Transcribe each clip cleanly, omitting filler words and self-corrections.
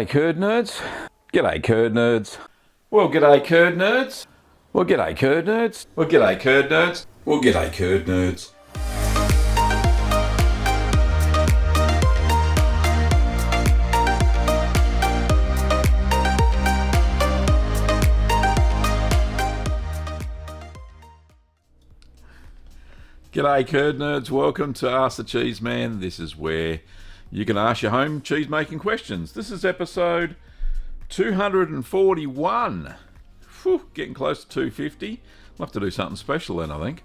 Hey, Curd Nerds. G'day, Curd Nerds. Well, g'day, Curd Nerds. Well, g'day, Curd Nerds. Well, g'day, Curd Nerds. Well, g'day, Curd Nerds. G'day, Curd Nerds. Welcome to Ask the Cheeseman. This is where you can ask your home cheese making questions. This is episode 241. Whew, getting close to 250. We'll have to do something special then, I think.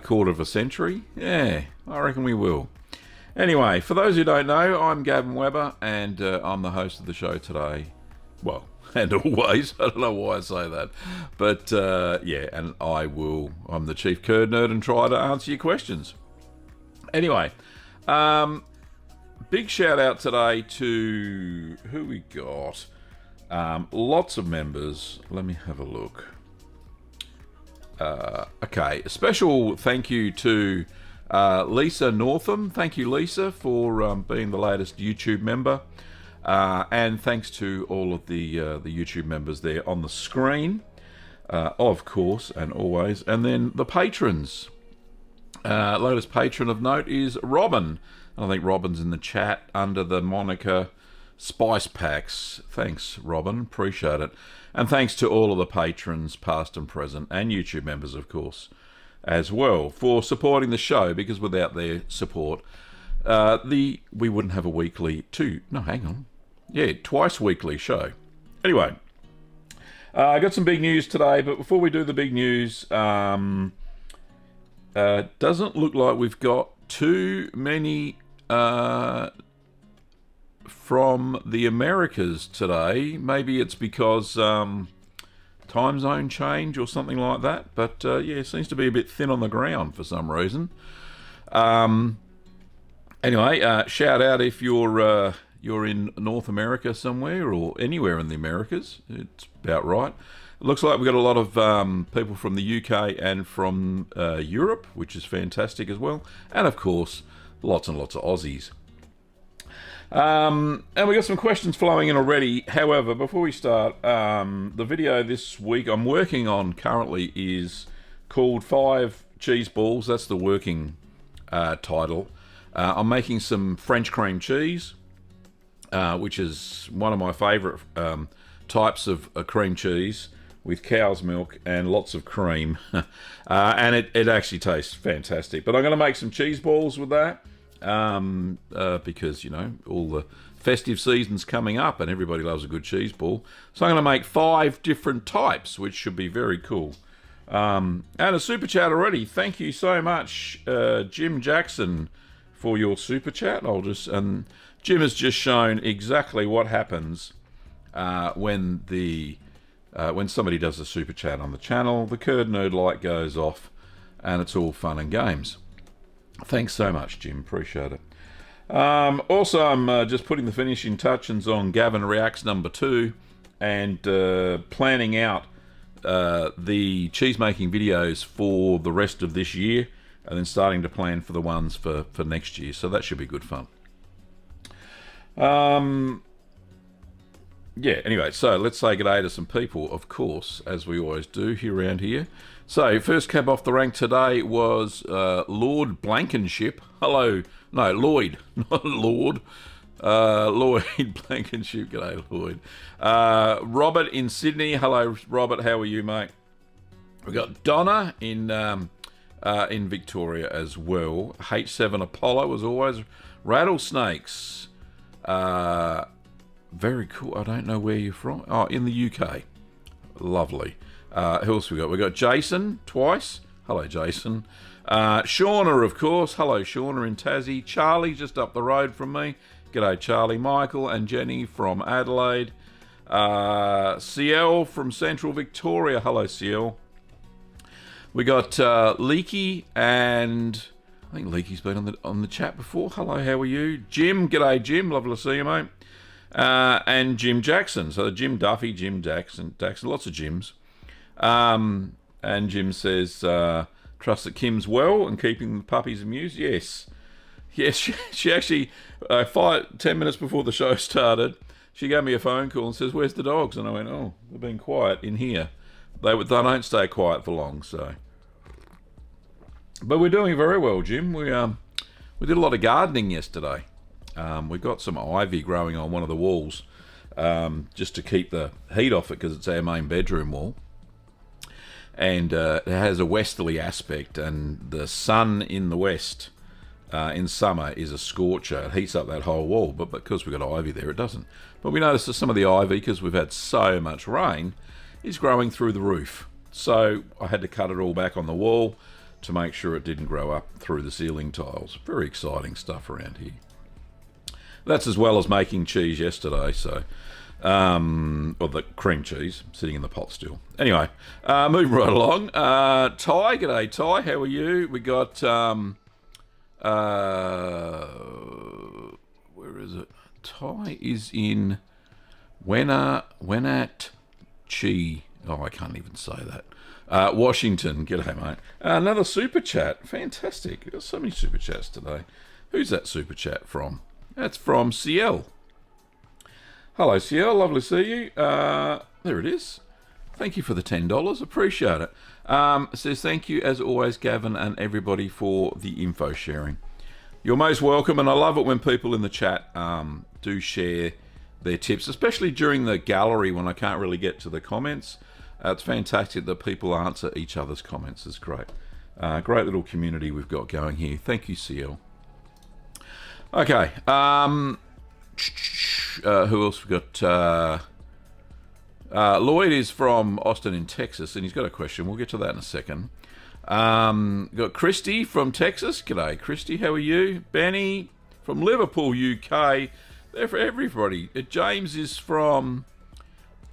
Quarter of a century. Yeah, I reckon we will. Anyway, for those who don't know, I'm Gavin Weber, and I'm the host of the show today. Well, and always. I don't know why I say that. But, yeah, and I'm the chief curd nerd and try to answer your questions. Anyway, big shout out today to who we got. Lots of members. Let me have a look. Okay, a special thank you to Lisa Northam. Thank you, Lisa, for being the latest YouTube member. And thanks to all of the YouTube members there on the screen, of course, and always. And then the patrons. Latest patron of note is Robin. I think Robin's in the chat under the moniker Spice Packs. Thanks, Robin. Appreciate it. And thanks to all of the patrons, past and present, and YouTube members, of course, as well, for supporting the show, because without their support, we wouldn't have a twice weekly show. Anyway, I got some big news today, but before we do the big news, doesn't look like we've got too many from the Americas today. Maybe it's because time zone change or something like that, but yeah, it seems to be a bit thin on the ground for some reason. Anyway, shout out if you're in North America somewhere or anywhere in the Americas. It's about right. It looks like we've got a lot of people from the UK and from Europe, which is fantastic as well. And of course, lots and lots of Aussies. And we got some questions flowing in already. However, before we start, the video this week I'm working on currently is called 5 Cheese Balls. That's the working title. I'm making some French cream cheese, which is one of my favourite types of cream cheese with cow's milk and lots of cream. And it actually tastes fantastic. But I'm going to make some cheese balls with that because, you know, all the festive season's coming up and everybody loves a good cheese ball. So I'm going to make 5 different types, which should be very cool. And a super chat already. Thank you so much, Jim Jackson, for your super chat. Jim has just shown exactly what happens when somebody does a super chat on the channel. The Curd Nerd light goes off, and it's all fun and games. Thanks so much, Jim. Appreciate it. Also, I'm just putting the finishing touches on Gavin Reacts number 2, and planning out the cheese making videos for the rest of this year, and then starting to plan for the ones for next year. So that should be good fun. Yeah, anyway, so let's say g'day to some people, of course, as we always do here around here. So, first cab off the rank today was Lord Blankenship. Hello. No, Lloyd, not Lord. Lloyd Blankenship. G'day, Lloyd. Robert in Sydney. Hello, Robert. How are you, mate? We've got Donna in Victoria as well. H7 Apollo, as always. Rattlesnakes. Very cool. I don't know where you're from. Oh, in the UK. Lovely. Who else we got? We got Jason twice. Hello, Jason. Shauna, of course. Hello, Shauna in Tassie. Charlie just up the road from me. G'day, Charlie. Michael and Jenny from Adelaide. Ciel from Central Victoria. Hello, Ciel. We got Leaky, and I think Leaky's been on the chat before. Hello, how are you? Jim. G'day, Jim. Lovely to see you, mate. And Jim Jackson. So Jim Duffy, Jim Jackson, lots of Jims. And Jim says, trust that Kim's well and keeping the puppies amused. Yes, she actually, 10 minutes before the show started, she gave me a phone call and says, "Where's the dogs?" And I went, "Oh, they've been quiet in here. They don't stay quiet for long." So, but we're doing very well, Jim. We did a lot of gardening yesterday. We got some ivy growing on one of the walls, just to keep the heat off it because it's our main bedroom wall. And it has a westerly aspect, and the sun in the west in summer is a scorcher. It heats up that whole wall, but because we've got ivy there, it doesn't. But we noticed that some of the ivy, because we've had so much rain, is growing through the roof. So I had to cut it all back on the wall to make sure it didn't grow up through the ceiling tiles. Very exciting stuff around here. That's as well as making cheese yesterday, so... or the cream cheese sitting in the pot still. Anyway, moving right along. Ty, g'day Ty, how are you? We got where is it? Ty is in Wenat Chi. Oh, I can't even say that. Washington. G'day, mate. Another super chat. Fantastic. We've got so many super chats today. Who's that super chat from? That's from CL. Hello, CL. Lovely to see you. There it is. Thank you for the $10. Appreciate it. It says, thank you, as always, Gavin and everybody, for the info sharing. You're most welcome, and I love it when people in the chat do share their tips, especially during the gallery when I can't really get to the comments. It's fantastic that people answer each other's comments. It's great. Great little community we've got going here. Thank you, CL. Okay. Who else we got? Lloyd is from Austin in Texas, and he's got a question. We'll get to that in a second. Got Christy from Texas. G'day, Christy. How are you? Benny from Liverpool, UK. They're for everybody. James is from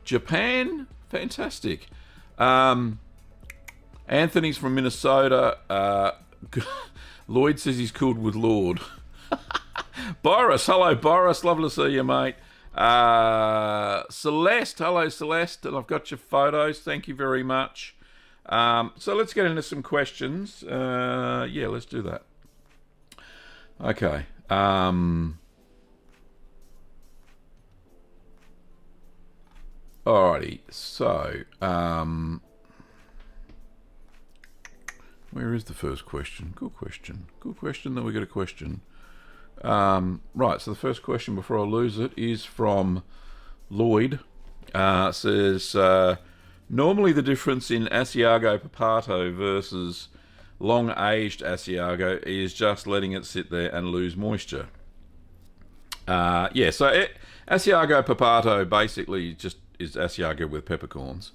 Japan. Fantastic. Anthony's from Minnesota. Lloyd says he's cooled with Lord. Boris, hello Boris, lovely to see you, mate. Celeste, hello Celeste, and I've got your photos, thank you very much. So let's get into some questions. Yeah, let's do that. Okay. Alrighty, so where is the first question? Good question. Good question, then we get a question. Right, so the first question before I lose it is from Lloyd. It says, normally the difference in Asiago Papato versus long-aged Asiago is just letting it sit there and lose moisture. Yeah, so Asiago Papato basically just is Asiago with peppercorns.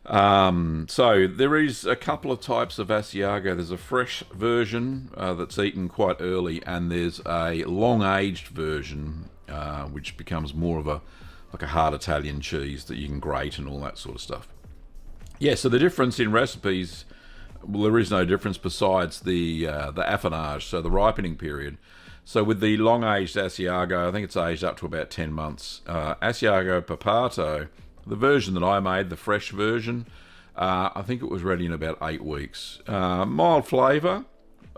So there is a couple of types of Asiago. There's a fresh version that's eaten quite early, and there's a long-aged version which becomes more of a hard Italian cheese that you can grate and all that sort of stuff. Yeah, so the difference in recipes, well, there is no difference besides the affinage, so the ripening period. So with the long-aged Asiago, I think it's aged up to about 10 months. Asiago Papato, the version that I made, the fresh version, I think it was ready in about 8 weeks. Mild flavour,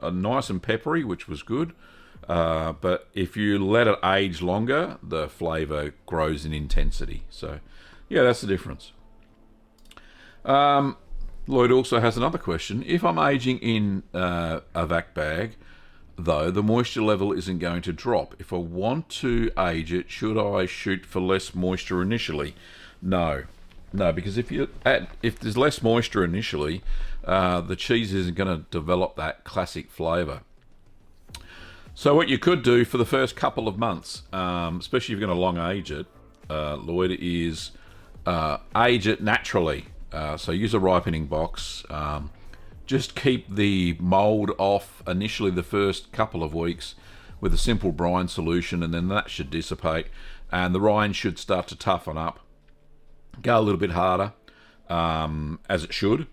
nice and peppery, which was good. But if you let it age longer, the flavour grows in intensity. So, yeah, that's the difference. Lloyd also has another question. If I'm aging in a vac bag, though, the moisture level isn't going to drop. If I want to age it, should I shoot for less moisture initially? No, because if there's less moisture initially, the cheese isn't going to develop that classic flavour. So what you could do for the first couple of months, especially if you're going to long age it, Lloyd, is age it naturally. So use a ripening box. Just keep the mould off initially the first couple of weeks with a simple brine solution, and then that should dissipate, and the rind should start to toughen up. Go a little bit harder, as it should,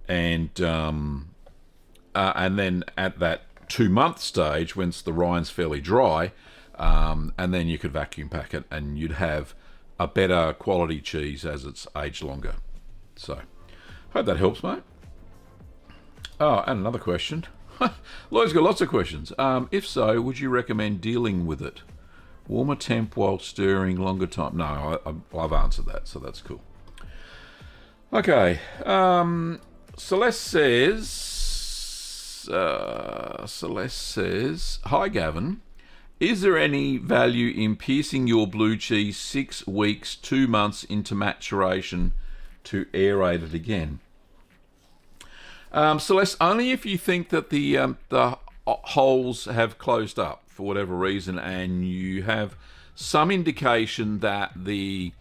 and then at that 2-month stage, once the rind's fairly dry, and then you could vacuum pack it, and you'd have a better quality cheese as it's aged longer. So, hope that helps, mate. Oh, and another question. Lloyd's got lots of questions. If so, would you recommend dealing with it? Warmer temp while stirring, longer time. No, I've answered that, so that's cool. Okay. Celeste says, "Hi Gavin, is there any value in piercing your blue cheese 6 weeks, 2 months into maturation to aerate it again?" Celeste, only if you think that the holes have closed up for whatever reason, and you have some indication that the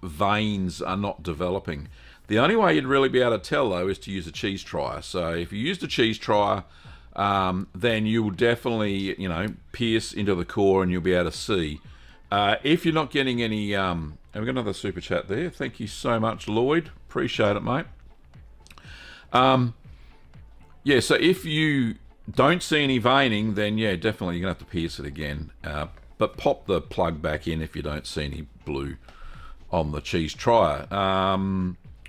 veins are not developing. The only way you'd really be able to tell, though, is to use a cheese trier. So if you used a cheese trier, then you will definitely, pierce into the core and you'll be able to see. If you're not getting any... have we got another super chat there? Thank you so much, Lloyd. Appreciate it, mate. Yeah, so if you don't see any veining, then yeah, definitely you're going to have to pierce it again. But pop the plug back in if you don't see any blue on the cheese trier.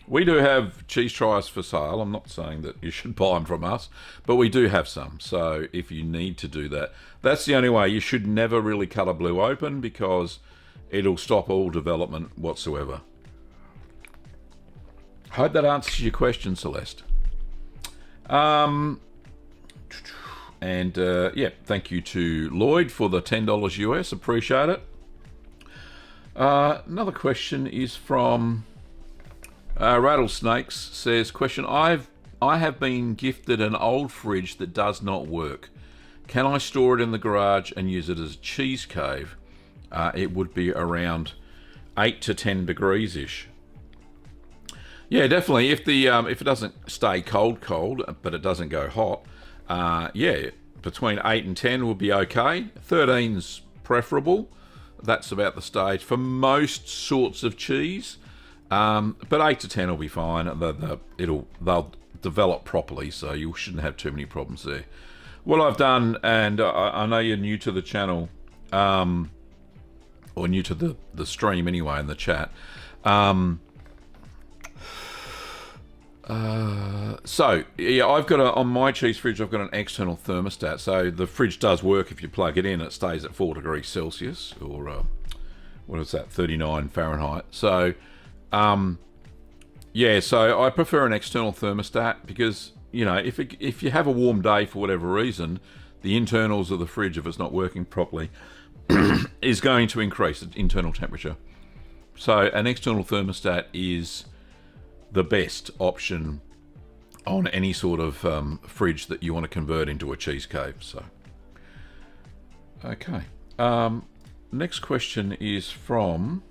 We do have cheese triers for sale. I'm not saying that you should buy them from us, but we do have some. So if you need to do that, that's the only way. You should never really cut a blue open because it'll stop all development whatsoever. Hope that answers your question, Celeste. Yeah, thank you to Lloyd for the $10 US. Appreciate it. Another question is from Rattlesnakes. Says, question, I have been gifted an old fridge that does not work. Can I store it in the garage and use it as a cheese cave? It would be around 8 to 10 degrees ish. Yeah, definitely. If it doesn't stay cold, but it doesn't go hot, yeah, between 8 and 10 will be okay. 13's preferable. That's about the stage for most sorts of cheese. But 8 to 10 will be fine. They'll develop properly, so you shouldn't have too many problems there. What I've done, and I know you're new to the channel, or new to the stream anyway in the chat. So yeah, I've got on my cheese fridge, I've got an external thermostat. So the fridge does work if you plug it in. It stays at 4 degrees Celsius, or what is that, 39 Fahrenheit. So yeah, so I prefer an external thermostat because, if you have a warm day for whatever reason, the internals of the fridge, if it's not working properly, is going to increase the internal temperature. So an external thermostat is the best option on any sort of fridge that you want to convert into a cheese cave. So, okay. Next question is from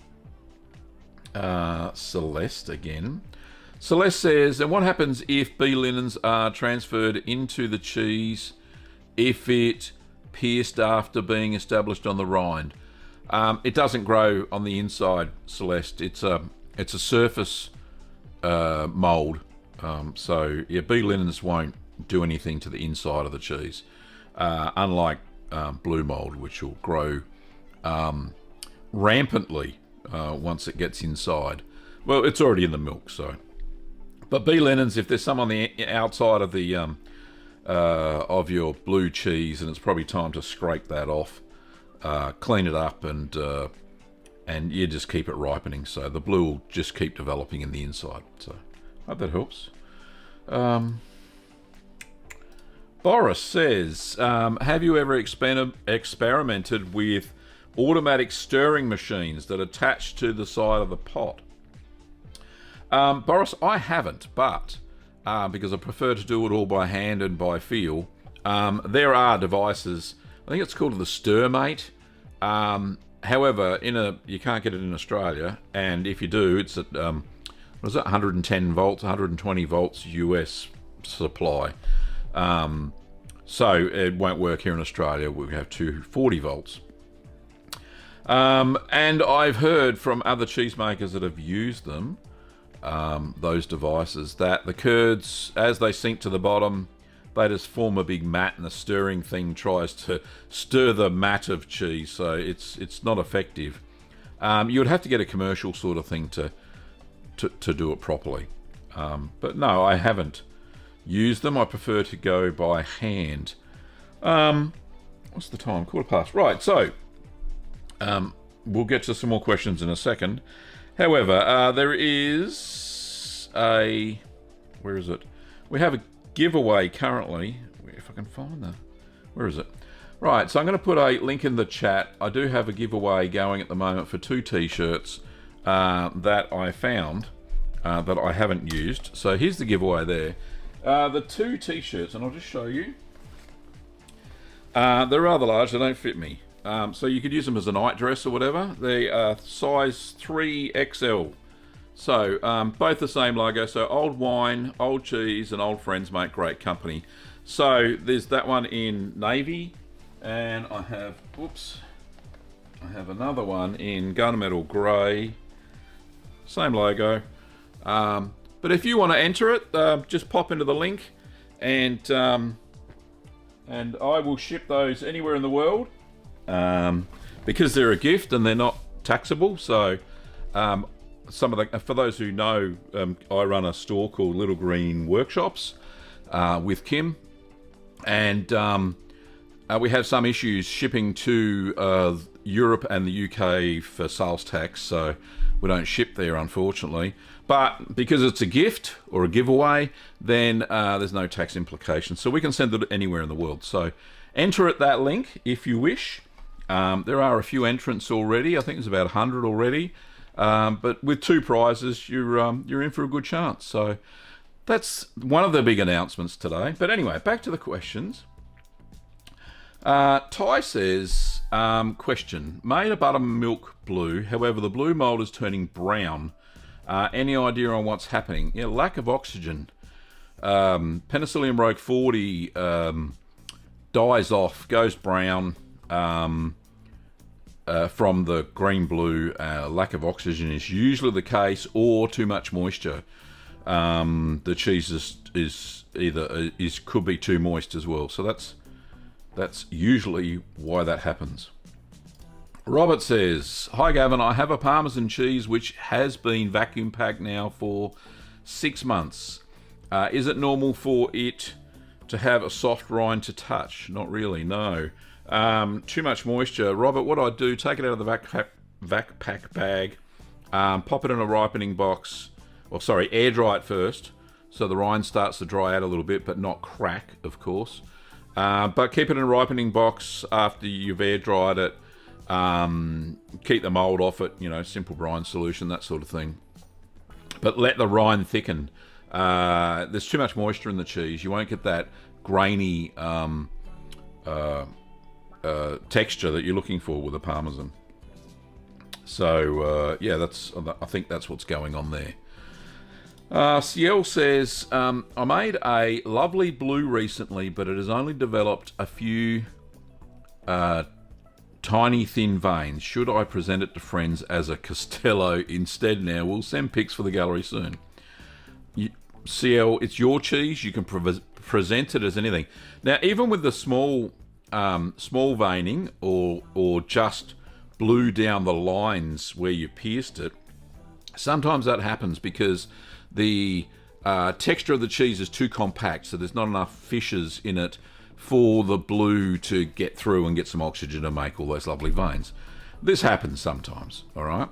Celeste again. Celeste says, and what happens if bee linens are transferred into the cheese if it pierced after being established on the rind? It doesn't grow on the inside, Celeste. It's a surface mold. So yeah, bee linens won't do anything to the inside of the cheese, unlike blue mold, which will grow rampantly once it gets inside. Well, it's already in the milk, so. But bee linens, if there's some on the outside of the of your blue cheese, and it's probably time to scrape that off, clean it up, and you just keep it ripening. So the blue will just keep developing in the inside. So I hope that helps. Boris says, have you ever experimented with automatic stirring machines that attach to the side of the pot? Boris, I haven't, but because I prefer to do it all by hand and by feel, there are devices. I think it's called the StirMate. However, you can't get it in Australia, and if you do, it's at 110 volts, 120 volts US supply. So it won't work here in Australia. We have 240 volts. And I've heard from other cheesemakers that have used them, those devices, that the curds, as they sink to the bottom, they just form a big mat, and the stirring thing tries to stir the mat of cheese, so it's not effective. You would have to get a commercial sort of thing to do it properly. But no, I haven't used them. I prefer to go by hand. What's the time? 1:15. Right, so We'll get to some more questions in a second. However, there is a... Where is it? We have a giveaway currently. If I can find that. Where is it? Right, so I'm going to put a link in the chat. I do have a giveaway going at the moment for 2 t-shirts that I found that I haven't used. So here's the giveaway there. The 2 t-shirts, and I'll just show you. They're rather large, they don't fit me. So you could use them as a night dress or whatever. They are size 3XL. So both the same logo. So old wine, old cheese, and old friends make great company. So there's that one in navy, and I have, I have another one in gunmetal grey. Same logo. But if you want to enter it, just pop into the link, and I will ship those anywhere in the world. Because they're a gift and they're not taxable. So some of the, for those who know, I run a store called Little Green Workshops with Kim, and we have some issues shipping to Europe and the UK for sales tax, so we don't ship there, unfortunately. But because it's a gift or a giveaway, then there's no tax implications, so we can send it anywhere in the world. So enter at that link if you wish. There are a few entrants already. I think there's about 100 already. But with 2 prizes, you're in for a good chance. So that's one of the big announcements today. But anyway, back to the questions. Ty says, question, made a buttermilk blue, however the blue mold is turning brown. Any idea on what's happening? Yeah, lack of oxygen. Penicillium rogue 40 dies off, goes brown from the green-blue. Lack of oxygen is usually the case, or too much moisture. The cheese is either could be too moist as well. So that's usually why that happens. Robert says, hi Gavin, I have a Parmesan cheese which has been vacuum packed now for 6 months. Is it normal for it to have a soft rind to touch? Not really, no. Too much moisture. Robert, what I do, take it out of the vac pack bag, pop it in a ripening box, air dry it first, so the rind starts to dry out a little bit, but not crack, of course. But keep it in a ripening box after you've air dried it. Keep the mold off it, simple brine solution, that sort of thing. But let the rind thicken. There's too much moisture in the cheese. You won't get that grainy texture that you're looking for with a Parmesan. So yeah, I think that's what's going on there. Ciel says, I made a lovely blue recently, but it has only developed a few tiny thin veins. Should I present it to friends as a Castello instead now? We'll send pics for the gallery soon. Ciel, it's your cheese. You can present it as anything. Now, even with the small veining or just blue down the lines where you pierced it, sometimes that happens because the texture of the cheese is too compact, so there's not enough fissures in it for the blue to get through and get some oxygen and make all those lovely veins. This happens sometimes, all right?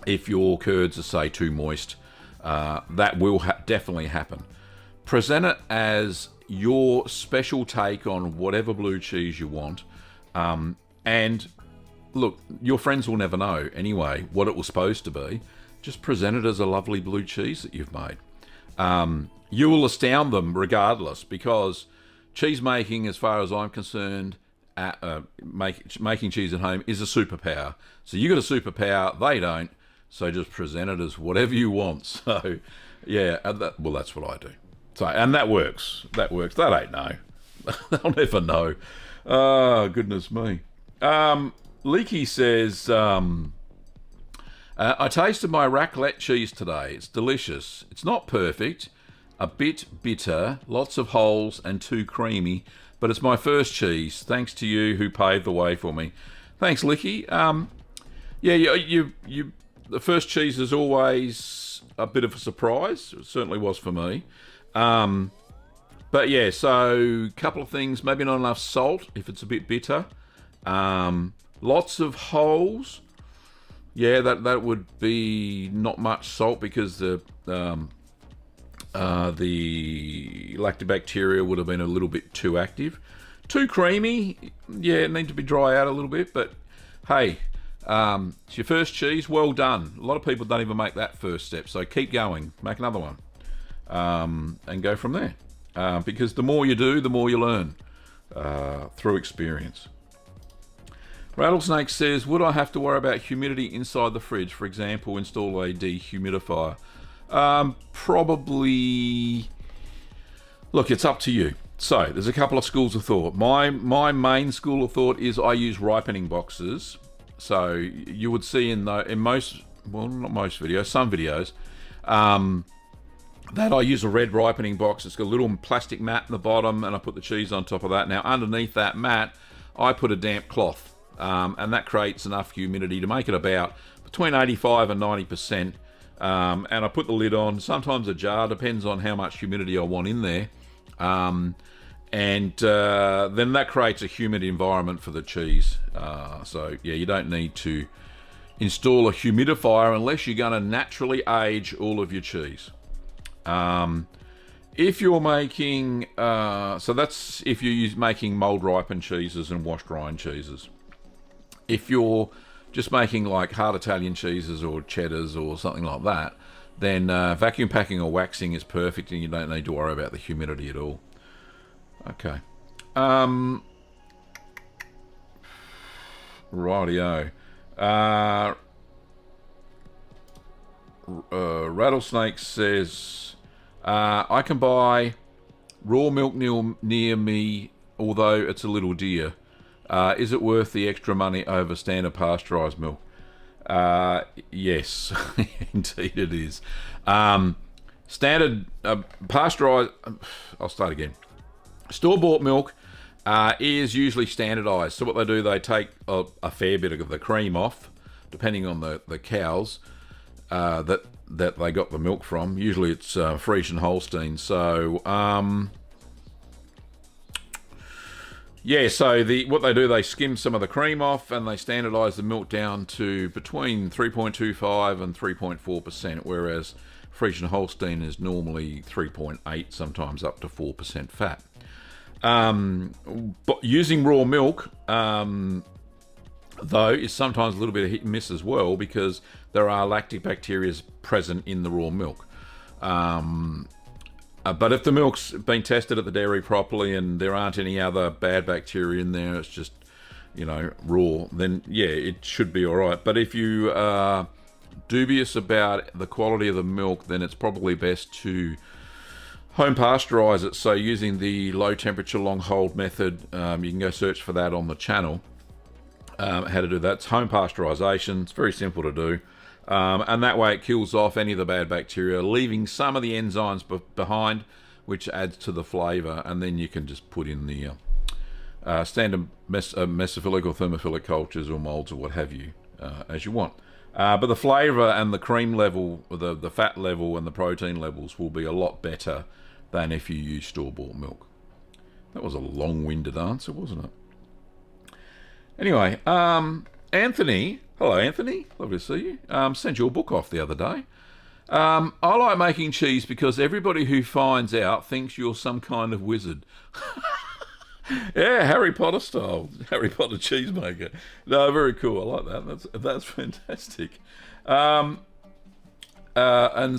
If your curds are, say, too moist, that will definitely happen. Present it as your special take on whatever blue cheese you want. And look, your friends will never know anyway what it was supposed to be. Just present it as a lovely blue cheese that you've made. You will astound them regardless, because cheese making, as far as I'm concerned, making cheese at home is a superpower. So you got a superpower, they don't. So just present it as whatever you want. So yeah, that's what I do. So, and that works. That works. They don't know. They'll never know. Oh, goodness me. Leaky says, I tasted my raclette cheese today. It's delicious. It's not perfect, a bit bitter, lots of holes and too creamy, but it's my first cheese. Thanks to you who paved the way for me. Thanks, Licky. Yeah, the first cheese is always a bit of a surprise. It certainly was for me. But yeah, so a couple of things. Maybe not enough salt if it's a bit bitter. Lots of holes. Yeah, that would be not much salt because the lactobacteria would have been a little bit too active. Too creamy. Yeah, it needs to be dry out a little bit, but hey, it's your first cheese. Well done. A lot of people don't even make that first step, so keep going. Make another one, and go from there. Because the more you do, the more you learn through experience. Rattlesnake says, would I have to worry about humidity inside the fridge? For example, install a dehumidifier. Probably. Look, it's up to you. So, there's a couple of schools of thought. My main school of thought is I use ripening boxes. So, you would see in most, well, not most videos, some videos, that I use a red ripening box. It's got a little plastic mat in the bottom, and I put the cheese on top of that. Now, underneath that mat, I put a damp cloth. And that creates enough humidity to make it about between 85 and 90%. And I put the lid on, sometimes a jar, depends on how much humidity I want in there. Then that creates a humid environment for the cheese. So yeah, you don't need to install a humidifier unless you're going to naturally age all of your cheese. If you're making, so that's if you're making mold ripened cheeses and washed rind cheeses. If you're just making like hard Italian cheeses or cheddars or something like that, then vacuum packing or waxing is perfect, and you don't need to worry about the humidity at all. Okay. Rightio. Rattlesnake says, I can buy raw milk near me, although it's a little dear. Is it worth the extra money over standard pasteurised milk? Yes, indeed it is. Standard pasteurised... I'll start again. Store-bought milk is usually standardised. So what they do, they take a fair bit of the cream off, depending on the cows that they got the milk from. Usually it's Friesian Holstein. So... yeah, so what they do, they skim some of the cream off and they standardise the milk down to between 3.25 and 3.4%, whereas Friesian Holstein is normally 3.8, sometimes up to 4% fat. But using raw milk, though, is sometimes a little bit of hit and miss as well, because there are lactic bacteria present in the raw milk. But if the milk's been tested at the dairy properly and there aren't any other bad bacteria in there, it's just, raw, then yeah, it should be all right. But if you are dubious about the quality of the milk, then it's probably best to home pasteurize it. So using the low temperature long hold method, you can go search for that on the channel, how to do that. It's home pasteurization. It's very simple to do. And that way it kills off any of the bad bacteria, leaving some of the enzymes behind, which adds to the flavour. And then you can just put in the standard mesophilic or thermophilic cultures or moulds or what have you, as you want. But the flavour and the cream level, the fat level and the protein levels will be a lot better than if you use store-bought milk. That was a long-winded answer, wasn't it? Anyway, Anthony... Hello, Anthony. Lovely to see you. Sent your book off the other day. I like making cheese because everybody who finds out thinks you're some kind of wizard. Yeah, Harry Potter style. Harry Potter cheesemaker. No, very cool. I like that. That's fantastic. And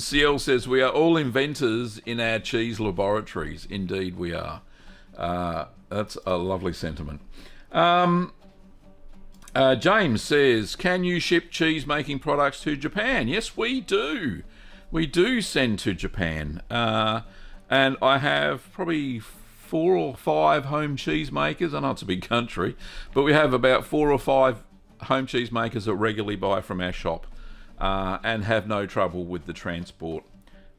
CL says, we are all inventors in our cheese laboratories. Indeed we are. That's a lovely sentiment. James says, can you ship cheese making products to Japan? Yes, we do. We do send to Japan. And I have probably 4 or 5 home cheese makers. I know it's a big country, but we have about 4 or 5 home cheese makers that regularly buy from our shop and have no trouble with the transport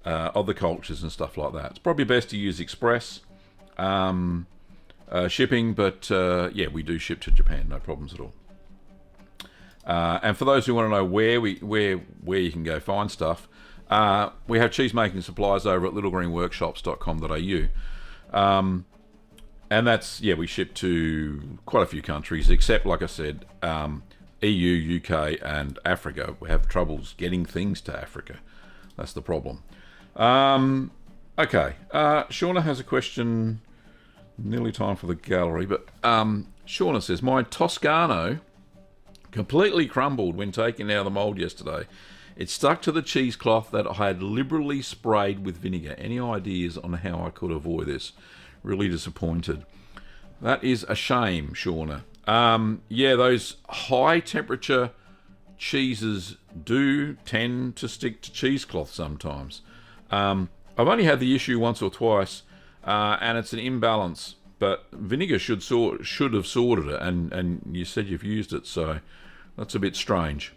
of the cultures and stuff like that. It's probably best to use express shipping, but yeah, we do ship to Japan, no problems at all. And for those who want to know where you can go find stuff, we have cheese making supplies over at littlegreenworkshops.com.au. And that's, yeah, we ship to quite a few countries, except, like I said, EU, UK, and Africa. We have troubles getting things to Africa. That's the problem. Okay. Shauna has a question. Nearly time for the gallery, but Shauna says, my Toscano completely crumbled when taken out of the mould yesterday. It stuck to the cheesecloth that I had liberally sprayed with vinegar. Any ideas on how I could avoid this? Really disappointed. That is a shame, Shauna. Yeah, those high temperature cheeses do tend to stick to cheesecloth sometimes. I've only had the issue once or twice, and it's an imbalance. But vinegar should have sorted it, and you said you've used it, so that's a bit strange.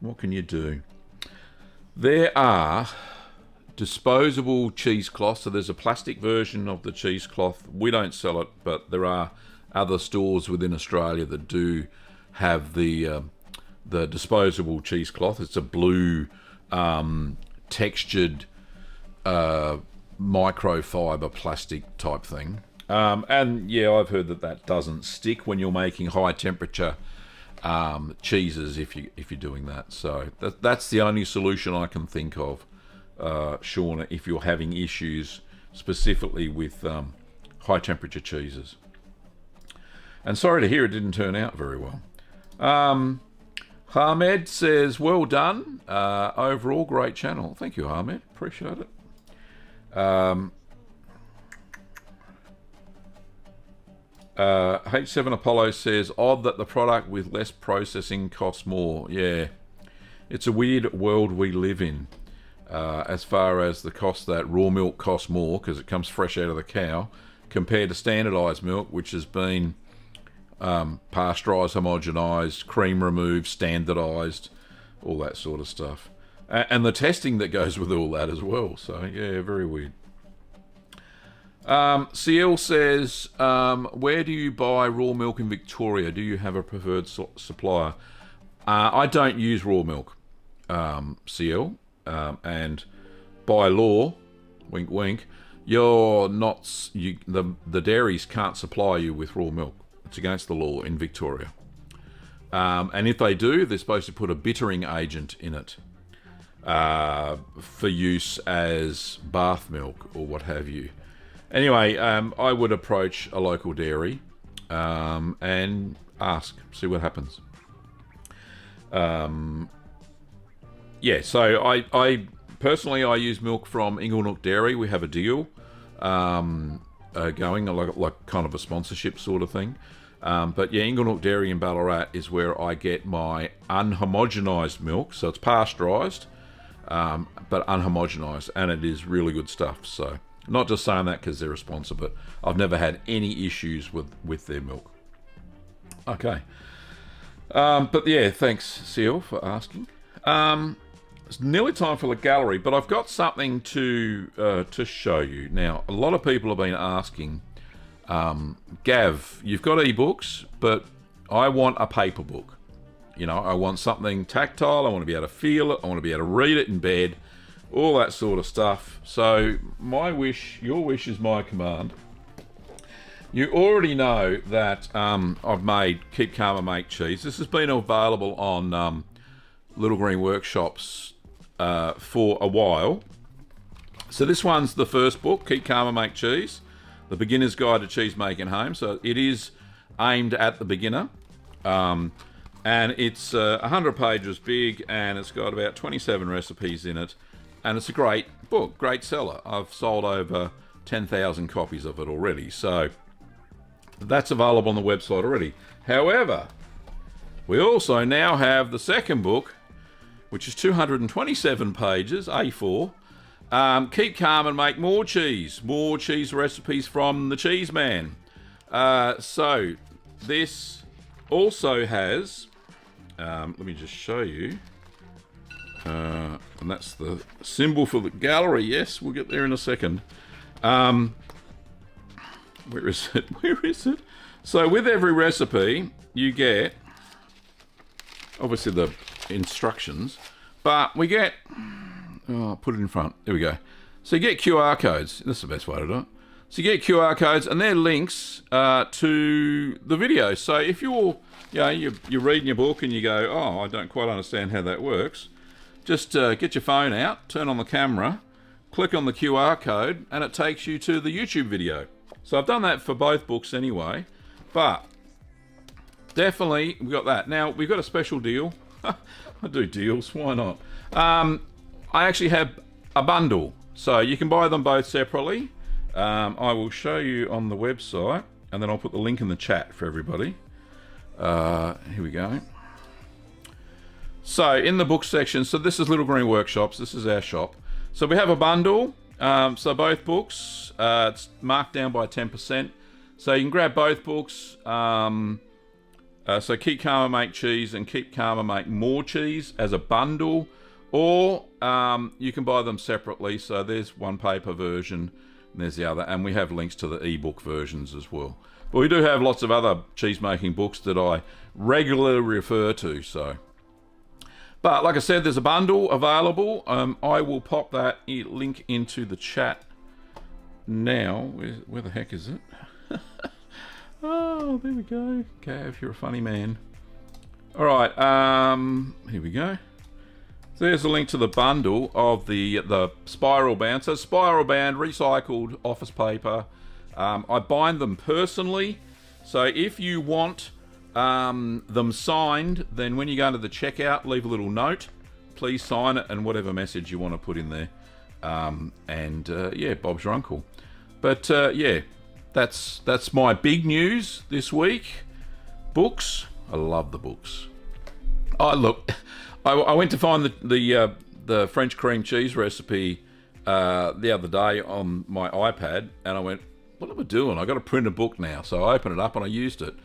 What can you do? There are disposable cheesecloths. So there's a plastic version of the cheesecloth. We don't sell it, but there are other stores within Australia that do have the disposable cheesecloth. It's a blue textured microfiber plastic type thing. And yeah, I've heard that doesn't stick when you're making high temperature cheeses if you're doing that. So that's the only solution I can think of, Shauna, if you're having issues specifically with high temperature cheeses. And sorry to hear it didn't turn out very well. Hamed says, well done. Overall, great channel. Thank you, Hamed. Appreciate it. H7 Apollo says, odd that the product with less processing costs more. Yeah, it's a weird world we live in, as far as the cost that raw milk costs more because it comes fresh out of the cow compared to standardised milk, which has been pasteurised, homogenised, cream removed, standardised, all that sort of stuff. And the testing that goes with all that as well. So, yeah, very weird. CL says, where do you buy raw milk in Victoria? Do you have a preferred supplier? I don't use raw milk, CL. And by law, wink wink, the dairies can't supply you with raw milk. It's against the law in Victoria. And if they do, they're supposed to put a bittering agent in it for use as bath milk or what have you. Anyway, I would approach a local dairy and ask, see what happens. Yeah, so I personally use milk from Inglenook Dairy. We have a deal going, like kind of a sponsorship sort of thing. But yeah, Inglenook Dairy in Ballarat is where I get my unhomogenised milk. So it's pasteurised, but unhomogenised, and it is really good stuff. So not just saying that because they're a sponsor, but I've never had any issues with their milk. Okay. But yeah, thanks, Seal, for asking. It's nearly time for the gallery, but I've got something to show you. Now, a lot of people have been asking, Gav, you've got ebooks, but I want a paper book. You know, I want something tactile. I want to be able to feel it. I want to be able to read it in bed. All that sort of stuff. So my wish, your wish is my command. You already know that I've made Keep Calm and Make Cheese. This has been available on Little Green Workshops for a while. So this one's the first book, Keep Calm and Make Cheese, The Beginner's Guide to Cheese Making Home. So it is aimed at the beginner. And it's 100 pages big, and it's got about 27 recipes in it. And it's a great book, great seller. I've sold over 10,000 copies of it already. So that's available on the website already. However, we also now have the second book, which is 227 pages, A4. Keep Calm and Make More Cheese recipes from the Cheeseman. So this also has, let me just show you. And that's the symbol for the gallery. Yes, we'll get there in a second. Where is it? Where is it? So with every recipe, you get, obviously, the instructions, but we get, oh, I'll put it in front. There we go. So you get QR codes. This is the best way to do it. So you get QR codes, and they're links to the video. So if you're reading your book and you go, oh, I don't quite understand how that works, just get your phone out, turn on the camera, click on the QR code, and it takes you to the YouTube video. So I've done that for both books anyway, but definitely we got that. Now we've got a special deal. I do deals, why not? I actually have a bundle, so you can buy them both separately. I will show you on the website, and then I'll put the link in the chat for everybody. Here we go. So in the book section, so this is Little Green Workshops, this is our shop. So we have a bundle, so both books, it's marked down by 10%. So you can grab both books, so Keep Calm and Make Cheese and Keep Calm and Make More Cheese as a bundle, or you can buy them separately. So there's one paper version, and there's the other, and we have links to the ebook versions as well. But we do have lots of other cheese making books that I regularly refer to. So, but like I said, there's a bundle available. I will pop that link into the chat now. Where the heck is it? Oh, there we go. Gav, you're a funny man. All right, here we go. So there's a link to the bundle of the spiral bound. So spiral bound, recycled office paper. I bind them personally. So if you want them signed, then when you go into the checkout, leave a little note. Please sign it, and whatever message you want to put in there. Yeah, Bob's your uncle. But yeah, that's my big news this week. Books. I love the books. Oh, look, I went to find the French cream cheese recipe the other day on my iPad, and I went, what am I doing? I got to print a book now. So I opened it up and I used it.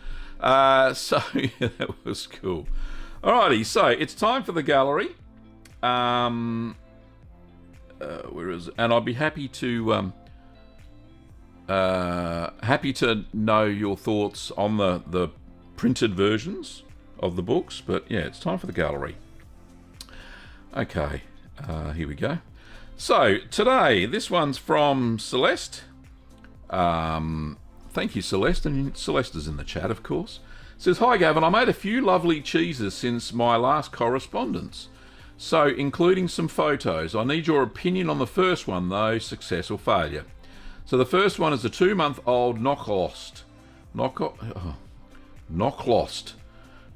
So yeah, that was cool. Alrighty, so it's time for the gallery. Where is it? And I'd be happy to know your thoughts on the printed versions of the books. But yeah, it's time for the gallery. Okay, here we go. So today, this one's from Celeste. Thank you, Celeste, and Celeste is in the chat, of course. It says, hi Gavin, I made a few lovely cheeses since my last correspondence, so including some photos. I need your opinion on the first one though, success or failure. So the first one is a 2-month-old Knocklost. Knocklost.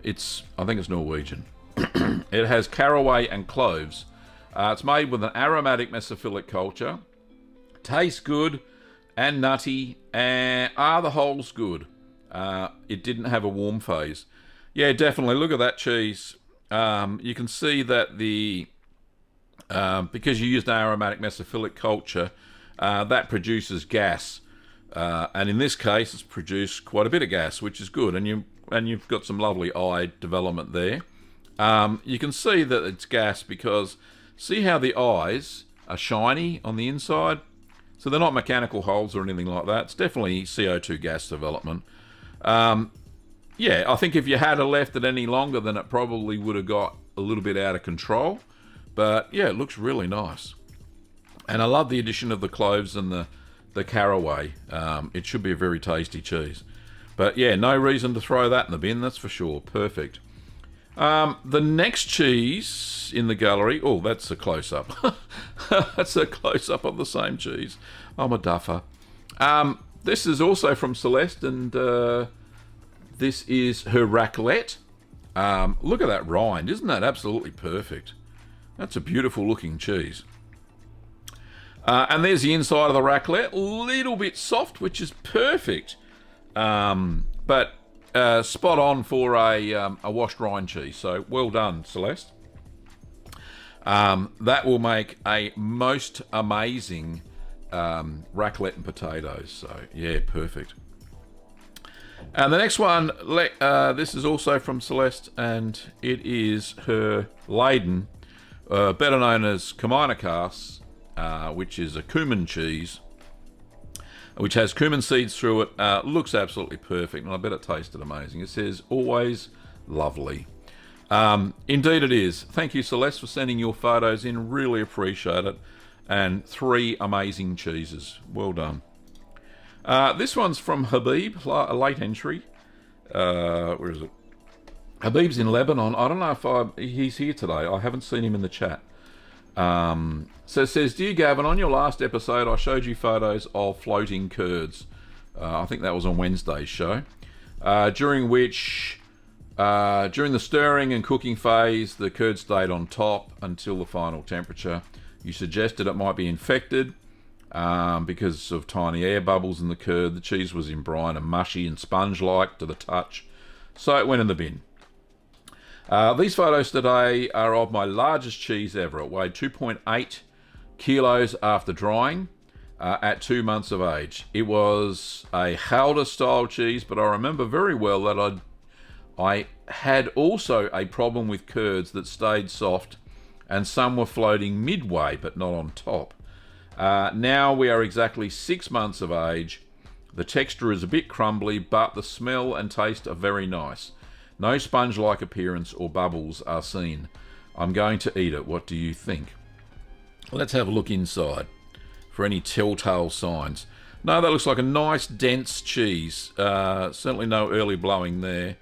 I think it's Norwegian. It has caraway and cloves. It's made with an aromatic mesophilic culture. Tastes good and nutty, and are the holes good? It didn't have a warm phase. Yeah, definitely. Look at that cheese. You can see that because you used an aromatic mesophilic culture, that produces gas, and in this case, it's produced quite a bit of gas, which is good. And you've got some lovely eye development there. You can see that it's gas because see how the eyes are shiny on the inside. So they're not mechanical holes or anything like that. It's definitely CO2 gas development. Yeah, I think if you had left it any longer, then it probably would have got a little bit out of control. But yeah, it looks really nice. And I love the addition of the cloves and the caraway. It should be a very tasty cheese. But yeah, no reason to throw that in the bin, that's for sure. Perfect. The next cheese in the gallery, oh, that's a close-up. That's a close-up of the same cheese. I'm a duffer. This is also from Celeste, and this is her raclette. Look at that rind. Isn't that absolutely perfect? That's a beautiful looking cheese. And there's the inside of the raclette. A little bit soft, which is perfect. But spot on for a washed rind cheese. So well done, Celeste. That will make a most amazing raclette and potatoes. So yeah, perfect. And the next one, this is also from Celeste, and it is her Leyden, better known as Kaminokas, which is a cumin cheese, which has cumin seeds through it. Looks absolutely perfect, and I bet it tasted amazing. It says, always lovely. Indeed it is. Thank you, Celeste, for sending your photos in. Really appreciate it. and 3 amazing cheeses. Well done. This one's from Habib, a late entry. Where is it? Habib's in Lebanon. I don't know if he's here today. I haven't seen him in the chat. So it says, Dear Gavin, on your last episode I showed you photos of floating curds. I think that was on Wednesday's show. During the stirring and cooking phase, the curd stayed on top until the final temperature. You suggested it might be infected because of tiny air bubbles in the curd. The cheese was in brine and mushy and sponge-like to the touch, so it went in the bin. These photos today are of my largest cheese ever. It weighed 2.8 kilos after drying at 2 months of age. It was a Gouda style cheese, but I remember very well that I had also a problem with curds that stayed soft, and some were floating midway but not on top. Now we are exactly 6 months of age. The texture is a bit crumbly, but the smell and taste are very nice. No sponge-like appearance or bubbles are seen. I'm going to eat it. What do you think? Let's have a look inside for any telltale signs. No, that looks like a nice dense cheese. Certainly no early blowing there.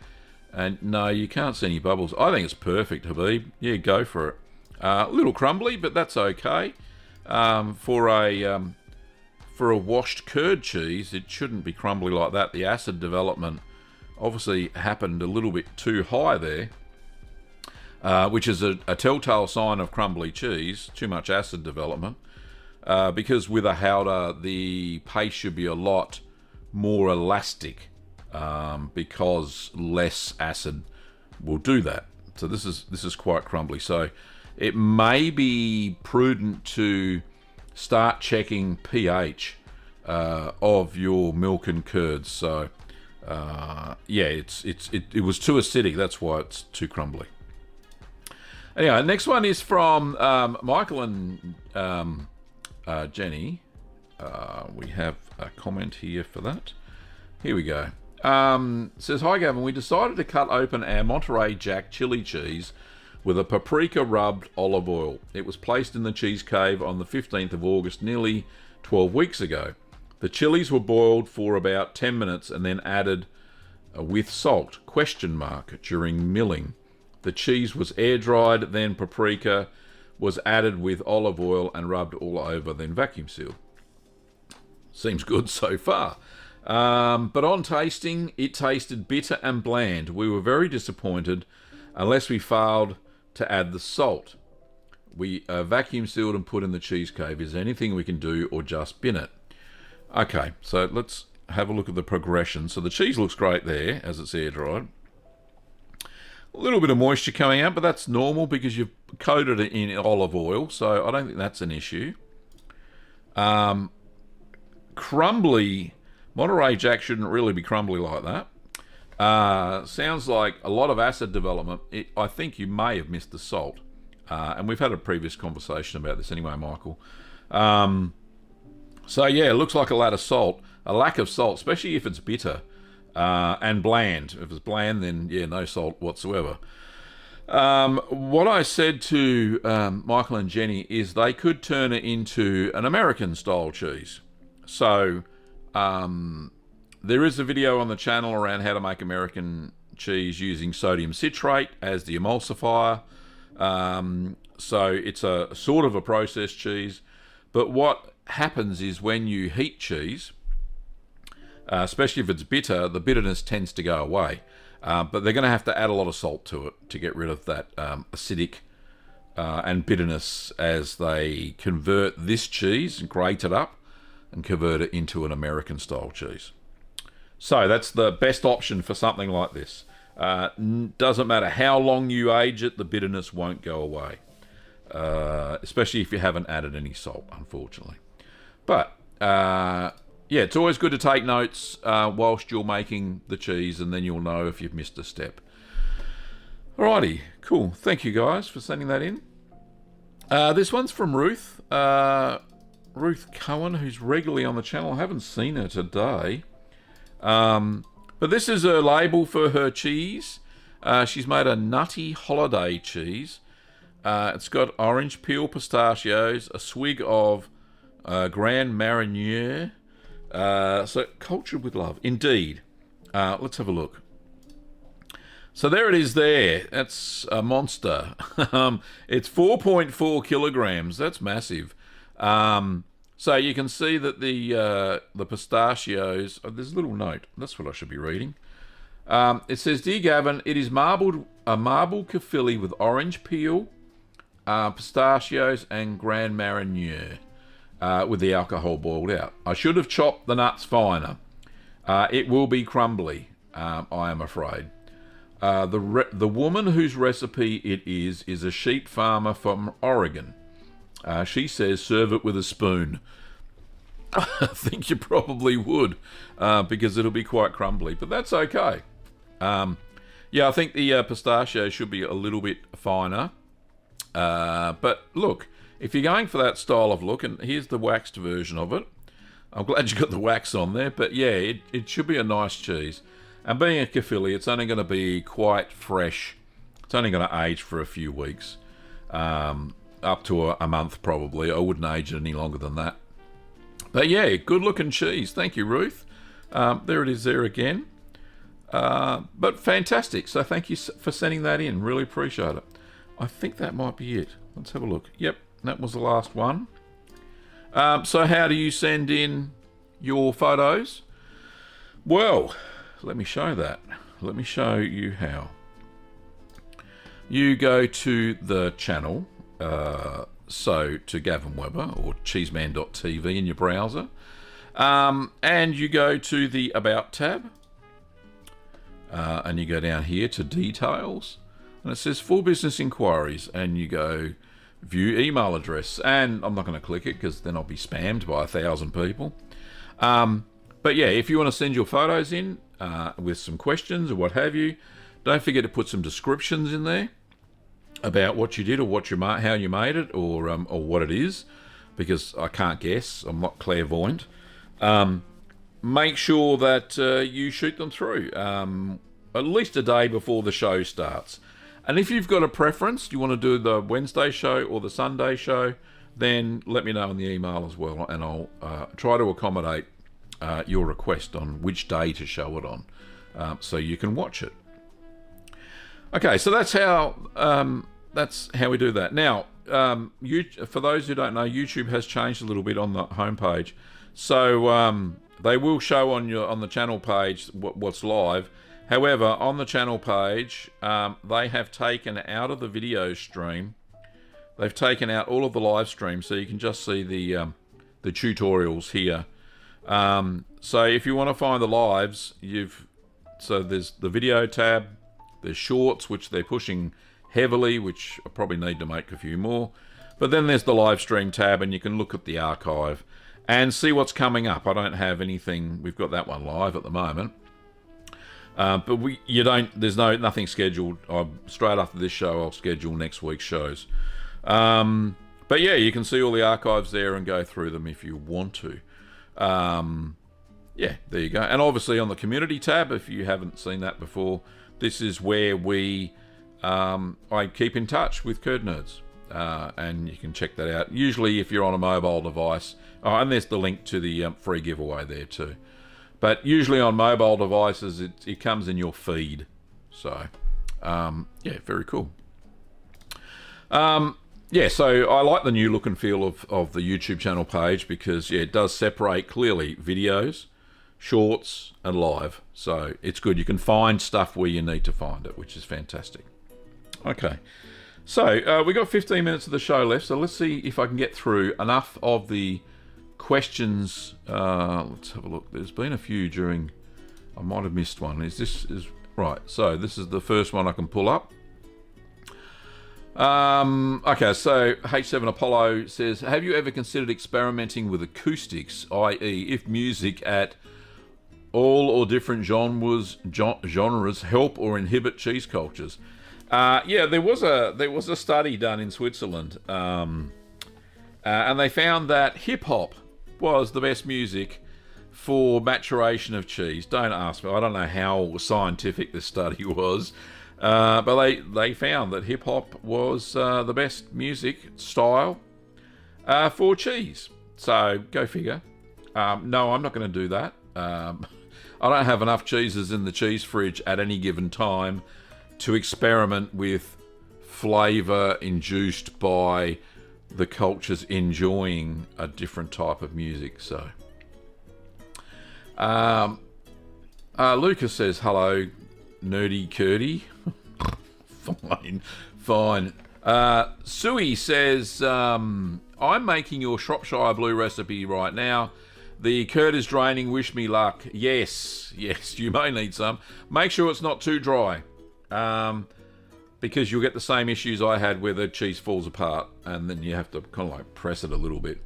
And no, you can't see any bubbles. I think it's perfect, Habib. Yeah, go for it. A little crumbly, but that's okay. For a washed curd cheese, it shouldn't be crumbly like that. The acid development obviously happened a little bit too high there, which is a telltale sign of crumbly cheese, too much acid development. Because with a Gouda, the paste should be a lot more elastic, because less acid will do that. So this is quite crumbly. So it may be prudent to start checking pH of your milk and curds. So yeah, it was too acidic. That's why it's too crumbly. Anyway, next one is from Michael and Jenny. We have a comment here for that. Here we go. Says, Hi Gavin, we decided to cut open our Monterey Jack chili cheese with a paprika rubbed olive oil. It was placed in the cheese cave on the 15th of August, nearly 12 weeks ago. The chilies were boiled for about 10 minutes and then added with salt, ? During milling. The cheese was air dried, then paprika was added with olive oil and rubbed all over, then vacuum sealed. Seems good so far. But on tasting, it tasted bitter and bland. We were very disappointed unless we failed to add the salt. We vacuum sealed and put in the cheese cave. Is there anything we can do or just bin it? Okay, so let's have a look at the progression. So the cheese looks great there as it's air dried. A little bit of moisture coming out, but that's normal because you've coated it in olive oil, so I don't think that's an issue. Crumbly, Monterey Jack shouldn't really be crumbly like that. Sounds like a lot of acid development. I think you may have missed the salt. And we've had a previous conversation about this anyway, Michael. So yeah, it looks like a lack of salt, especially if it's bitter and bland. If it's bland, then yeah, no salt whatsoever. What I said to Michael and Jenny is they could turn it into an American style cheese. So there is a video on the channel around how to make American cheese using sodium citrate as the emulsifier. So it's a sort of a processed cheese, but what happens is when you heat cheese, especially if it's bitter, the bitterness tends to go away. But they're going to have to add a lot of salt to it to get rid of that acidic and bitterness as they convert this cheese, grate it up, and convert it into an American style cheese. So that's the best option for something like this. Doesn't matter how long you age it, the bitterness won't go away. Especially if you haven't added any salt, unfortunately. But yeah, it's always good to take notes whilst you're making the cheese, and then you'll know if you've missed a step. Alrighty, cool. Thank you guys for sending that in. This one's from Ruth. Ruth Cohen, who's regularly on the channel. I haven't seen her today. But this is her label for her cheese. She's made a nutty holiday cheese. It's got orange peel pistachios, a swig of Grand Marnier. So cultured with love, indeed. Let's have a look. So there it is there. That's a monster. It's 4.4 kilograms. That's massive. So you can see that the pistachios... Oh, there's a little note. That's what I should be reading. It says, Dear Gavin, it is a marble kefili with orange peel, pistachios and Grand Marnier with the alcohol boiled out. I should have chopped the nuts finer. It will be crumbly, I am afraid. The woman whose recipe it is a sheep farmer from Oregon. She says serve it with a spoon. I think you probably would, because it'll be quite crumbly, but that's okay. Yeah, I think the pistachio should be a little bit finer. But look, if you're going for that style of look, and here's the waxed version of it. I'm glad you got the wax on there, but yeah, it should be a nice cheese. And being a kefili, it's only going to be quite fresh. It's only going to age for a few weeks, up to a month probably. I wouldn't age it any longer than that. But yeah, good looking cheese. Thank you, Ruth. There it is there again. But fantastic. So thank you for sending that in. Really appreciate it. I think that might be it. Let's have a look. Yep, that was the last one. So how do you send in your photos? Well, let me show that. Let me show you how. You go to the channel, so to Gavin Weber or cheeseman.tv in your browser, and you go to the About tab, and you go down here to Details, and it says For Business Inquiries, and you go View Email Address, and I'm not going to click it because then I'll be spammed by 1,000 people. But yeah, if you want to send your photos in with some questions or what have you, don't forget to put some descriptions in there about what you did or what you how you made it or what it is, because I can't guess. I'm not clairvoyant. Make sure that you shoot them through at least a day before the show starts. And if you've got a preference, you want to do the Wednesday show or the Sunday show, then let me know in the email as well, and I'll try to accommodate your request on which day to show it on, so you can watch it. Okay, so that's how we do that. Now, for those who don't know, YouTube has changed a little bit on the homepage, so they will show on the channel page what's live. However, on the channel page, they have taken out of the video stream. They've taken out all of the live stream, so you can just see the tutorials here. So if you want to find the lives, so there's the video tab, there's shorts, which they're pushing heavily, which I probably need to make a few more. But then there's the live stream tab, and you can look at the archive and see what's coming up. I don't have anything. We've got that one live at the moment. But there's nothing scheduled. Straight after this show, I'll schedule next week's shows. But yeah, you can see all the archives there and go through them if you want to. Yeah, there you go. And obviously on the community tab, if you haven't seen that before, this is where I keep in touch with Curd Nerds. And you can check that out. Usually if you're on a mobile device, and there's the link to the free giveaway there too. But usually on mobile devices, it comes in your feed. So, yeah, very cool. Yeah, so I like the new look and feel of the YouTube channel page because, yeah, it does separate clearly videos, shorts, and live. So it's good. You can find stuff where you need to find it, which is fantastic. Okay, so we got 15 minutes of the show left, so let's see if I can get through enough of the questions. Let's have a look. There's been a few during... I might have missed one. Right, so this is the first one I can pull up. Okay, so H7 Apollo says, have you ever considered experimenting with acoustics, i.e. if music at all or different genres help or inhibit cheese cultures? Yeah, there was a study done in Switzerland, and they found that hip-hop was the best music for maturation of cheese. Don't ask me. I don't know how scientific this study was. But they found that hip hop was the best music style for cheese. So go figure. No, I'm not going to do that. I don't have enough cheeses in the cheese fridge at any given time to experiment with flavour induced by the cultures enjoying a different type of music. So, Lucas says, hello, nerdy curdy. Fine. Sui says, I'm making your Shropshire Blue recipe right now. The curd is draining. Wish me luck. Yes, you may need some. Make sure it's not too dry, because you'll get the same issues I had where the cheese falls apart, and then you have to kind of like press it a little bit.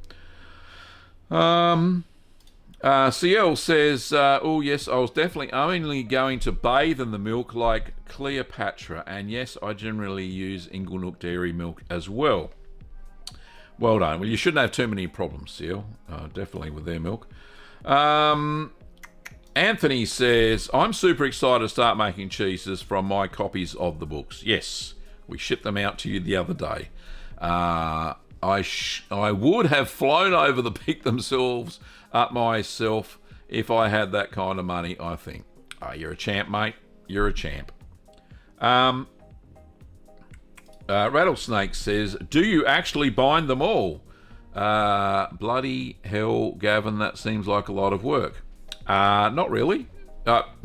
CL says, oh yes, I was definitely only going to bathe in the milk like Cleopatra, and yes, I generally use Inglenook dairy milk as well. Well done. Well, you shouldn't have too many problems, CL, definitely with their milk. Anthony says, I'm super excited to start making cheeses from my copies of the books. Yes, we shipped them out to you the other day. I would have flown over the peak themselves up myself if I had that kind of money, I think. You're a champ, mate. You're a champ. Rattlesnake says, do you actually bind them all? Bloody hell, Gavin, that seems like a lot of work. Not really.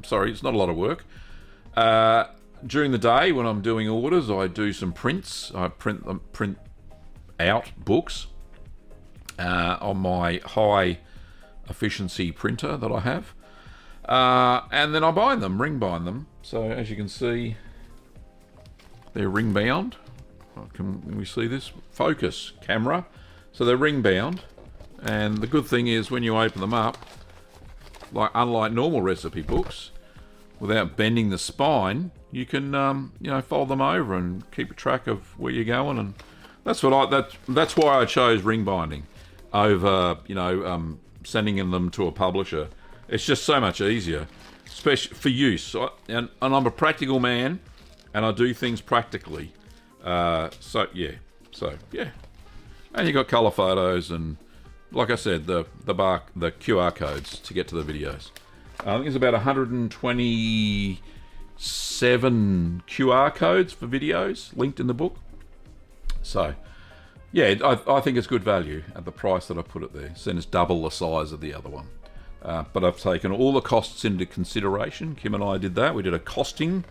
Sorry, it's not a lot of work. During the day when I'm doing orders, I do some prints. I print out books on my high efficiency printer that I have. And then I bind them, ring bind them. So as you can see, they're ring bound. Can we see this? Focus camera. So they're ring bound, and the good thing is when you open them up, like unlike normal recipe books, without bending the spine, you can fold them over and keep a track of where you're going, and that's why I chose ring binding over sending them to a publisher. It's just so much easier, especially for use. And I'm a practical man, and I do things practically. So yeah, and you got color photos and, like I said, the QR codes to get to the videos. I think there's about 127 QR codes for videos linked in the book. So yeah, I think it's good value at the price that I put it there. So it's double the size of the other one. But I've taken all the costs into consideration. Kim and I did that. We did a costing,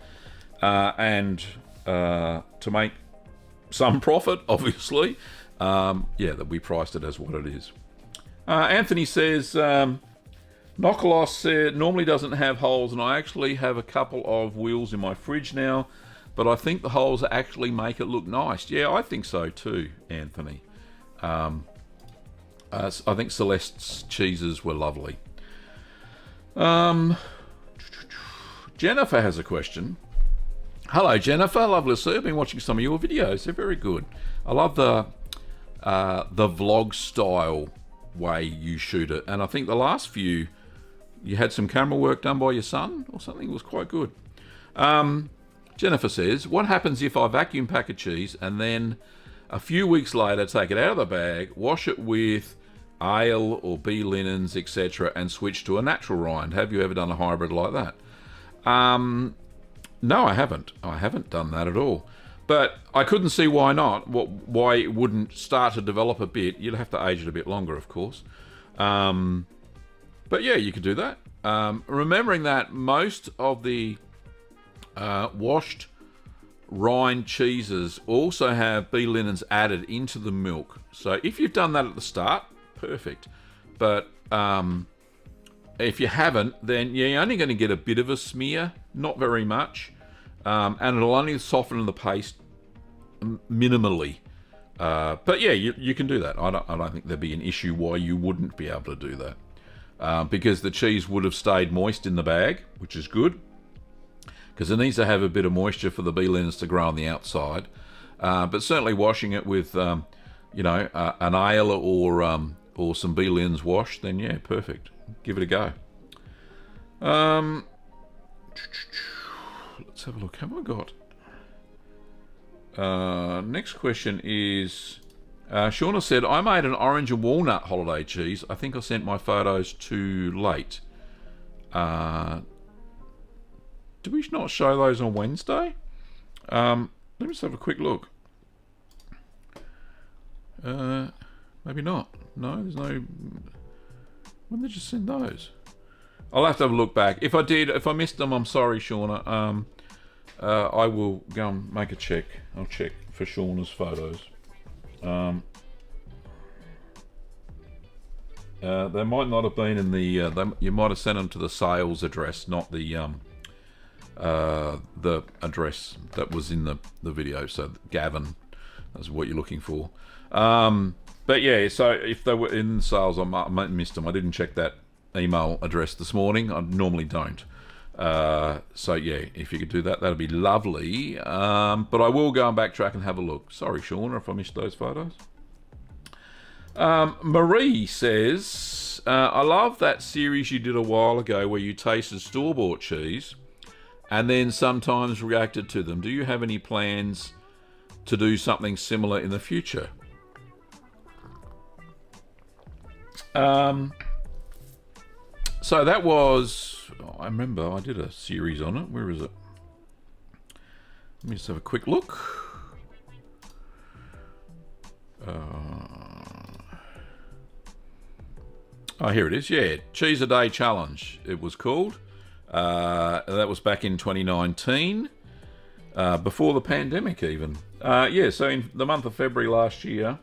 and to make some profit, obviously, that we priced it as what it is. Anthony says, Nokolos normally doesn't have holes, and I actually have a couple of wheels in my fridge now, but I think the holes actually make it look nice. Yeah, I think so too, Anthony. I think Celeste's cheeses were lovely. Jennifer has a question. Hello, Jennifer. Lovely to see you. I've been watching some of your videos. They're very good. I love the vlog style way you shoot it. And I think the last few, you had some camera work done by your son or something. It was quite good. Jennifer says, what happens if I vacuum pack a cheese and then a few weeks later take it out of the bag, wash it with ale or bee linens, etc., and switch to a natural rind? Have you ever done a hybrid like that? No, I haven't. I haven't done that at all. But I couldn't see why not. Why it wouldn't start to develop a bit. You'd have to age it a bit longer, of course. But yeah, you could do that. Remembering that most of the washed rind cheeses also have bee linens added into the milk. So if you've done that at the start, perfect. But if you haven't, then you're only going to get a bit of a smear, not very much, and it'll only soften the paste minimally. But yeah, you can do that. I don't think there'd be an issue why you wouldn't be able to do that, because the cheese would have stayed moist in the bag, which is good, because it needs to have a bit of moisture for the bee linens to grow on the outside. But certainly washing it with an ale or some bee linens wash, then yeah, perfect. Give it a go. Let's have a look. Have I got Next question is, Shauna said, I made an orange and walnut holiday cheese. I think I sent my photos too late. Did we not show those on Wednesday? Let me just have a quick look. Maybe not. No, there's no... When did you send those? I'll have to have a look back. If I did, if I missed them, I'm sorry, Shauna. I will go and make a check. I'll check for Shauna's photos. They might not have been in the... you might have sent them to the sales address, not the address that was in the video. So Gavin, that's what you're looking for. But yeah, so if they were in sales, I missed them. I didn't check that email address this morning. I normally don't. So yeah, if you could do that, that'd be lovely. But I will go and backtrack and have a look. Sorry, Shauna, if I missed those photos. Marie says, I love that series you did a while ago where you tasted store-bought cheese and then sometimes reacted to them. Do you have any plans to do something similar in the future? So that was, I remember I did a series on it. Where is it? Let me just have a quick look. Oh, here it is. Yeah, Cheese a Day Challenge, it was called. That was back in 2019, before the pandemic even. Yeah, so in the month of February last year,